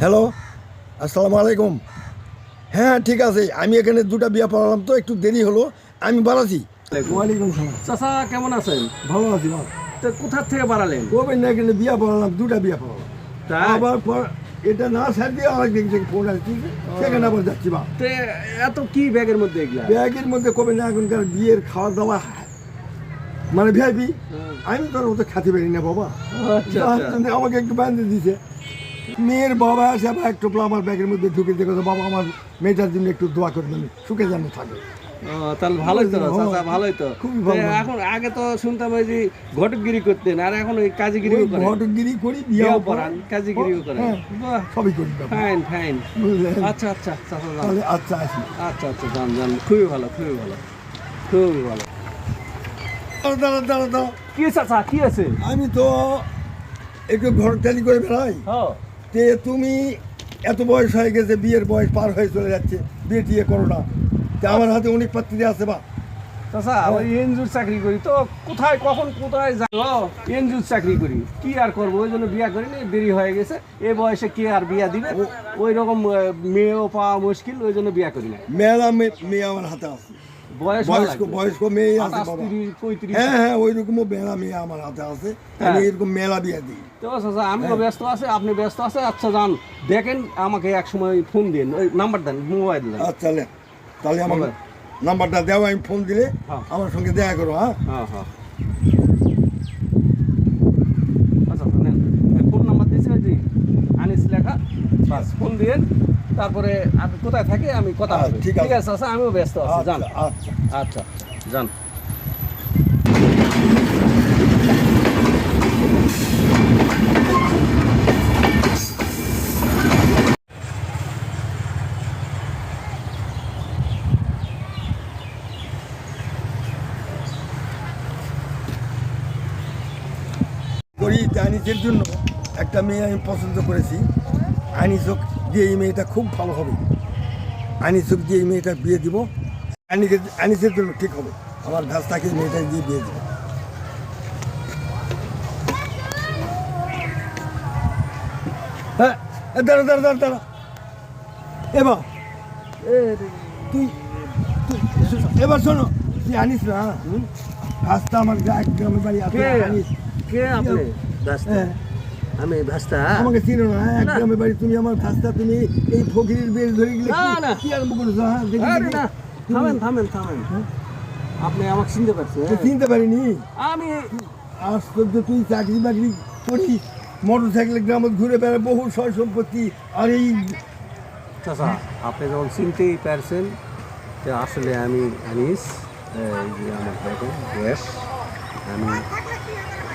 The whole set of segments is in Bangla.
হ্যালো, আসসালামু আলাইকুম। হ্যাঁ ঠিক আছে, আমি এখানে দুটা বিয়া পড়ালাম তো একটু দেরি হলো, আমি বাড়াছি। ওয়ালাইকুম সালাম। চাচা কেমন আছেন? ভালো আছি ভালো। তো কোথা থেকে বাড়ালেন? কবে না এখানে বিয়া পড়ালাম, দুটা বিয়া পড়ালাম। তাই? আবার এটা না স্যার দিয়ে আরেকদিন থেকে ফোন আসছি, সেখানে আবার যাচ্ছি বা। তে এত কি ব্যাগের মধ্যে এগুলা? ব্যাগের মধ্যে কবে না এখনকার বিয়ের খাওয়া দাওয়া মানে ভিআইপি, আমি তো আর ওটা খেতে পারি না বাবা। আচ্ছা, যার আচ্ছা। জন্য আমাকে একটু বান্ধে দিছে। মেয়ের বাবা আসে আবার একটু আমার ব্যাগের মধ্যে ঢুকে দেখো, বাবা আমার মেয়েটার জন্য একটু দোয়া করবেন, সুখে যেন থাকে। তাহলে ভালোই তো হ্যাঁ, চাচা, ভালোই তো। খুবই ভালো। তে এখন আগে তো শুনতাম ওই যে ঘটকগিরি করতেন, আর এখন ওই কাজীগিরিও ওই করেন। ঘটকগিরি করি, বিয়াও বিয়াও পড়ান, কাজীগিরিও করেন। হ্যাঁ, বাহ, সবই করি বাবা। Fine fine. বুঝলেন? আচ্ছা আচ্ছা চাচা যান। তাহলে আচ্ছা আসি। আচ্ছা আচ্ছা যান যান, খুবই ভালো খুবই ভালো খুবই ভালো। দাঁড়া দাঁড়া দাঁড়া দাঁড়া, কি চাচা কি আছে? আমি তো একটু ঘর টালি করে বেড়াই। হ্যাঁ তে তুমি এত বয়স হয়ে গেছে, বিয়ের বয়স পার হয়ে চলে যাচ্ছে, বিয়ে টিয়ে করো না। তা আমার হাতে অনেক পাত্রী আছে বা। চাচা ওই এনজিওর চাকরি করি তো, কোথায় কখন কোথায় যাবো, এনজিওর চাকরি করি, কি আর করবো, ওই জন্য বিয়া করিনি, দেরি হয়ে গেছে। এই বয়সে কে আর বিয়া দিবে, ওই রকম মেয়েও পাওয়া মুশকিল, ওই জন্য বিয়া করি না। মেলা মেয়ে আমার হাতে আছে, বয়স্ক বয়স্ক মেয়ে আছে বাবা। 35 হ্যাঁ হ্যাঁ, ওই রকমও মেলা মেয়ে আমার হাতে আছে, আমি এরকম মেলা বিয়ে দিই। তো চাচা আমিও ব্যস্ত আছে, আপনি ব্যস্ত আছে, আচ্ছা যান দেখেন, আমাকে এক সময় ফোন দিন, ওই নাম্বার দেন, মোবাইল দেন। আচ্ছা তাহলে আমার মোবাইল। নাম্বারটা দেও, আমি ফোন দিলে হ্যাঁ। আমার সঙ্গে দেখা করো। হ্যাঁ হ্যাঁ হ্যাঁ আচ্ছা আচ্ছা নেন, ফোন নাম্বার দিয়েছি ওই যে আনিস লেখা, বাস ফোন দিয়েন। তারপরে আপনি কোথায় থাকে আমি কথা হবে। ঠিক আছে। ঠিক আছে আচ্ছা, আমিও ব্যস্ত আছি, যান। আচ্ছা আচ্ছা যান। করি আনিসের জন্য একটা মেয়ে আমি পছন্দ করেছি। আনিসক দিয়ে এই মেয়েটা খুব ভালো হবে, আনিসক দিয়ে এই মেয়েটা বিয়ে দিব। আনিসের জন্য ঠিক হবে, আমার ভাস্তাকে মেয়েটা দিয়ে বিয়ে দিব। হ্যাঁ দাঁড়া দাঁড়া দাঁড়া দাঁড়া, এবার তুই এবার শোনো, তুই আনিস না ভাস্তা, আমার এক গ্রামের বাড়ি আছে। কে? আনিস কে আপনি? ব্যস্ত? হ্যাঁ, আমি ব্যস্ত? আমাকে চিনো না, এক না। গ্রামের বাড়ি, তুমি আমার ভাস্তা, তুমি এই ফকিরের বেশ ধরে গেলে না, না। কি আরম্ভ করেছো? হ্যাঁ দেখি আরে দেখি। না, থামেন থামেন থামেন, আপনি আমাকে চিনতে পারছেন? তুই চিনতে পারিনি? আমি আশ্চর্য, তুই চাকরি বাকরি করিস, মোটর সাইকেলে গ্রামে ঘুরে বেড়ায়, বহু সয় সম্পত্তি, আর এই চাচা আপনি যখন চিনতেই পারছেন যে আসলে আমি আনিস, এই যে আমার দেখেন গ্যাস, আমি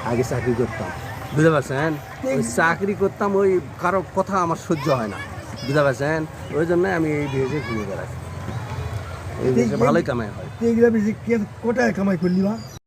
আগে চাকরি করতাম, বুঝতে পারছেন? ওই চাকরি করতাম, ওই কারো কথা আমার সহ্য হয় না, বুঝতে পারছেন? ওই জন্য আমি এই দেশে ঘুরে বেড়াই, এই দেশে ভালোই কামাই হয়। এগুলা বেশি কোটায় কামাই করলি বা?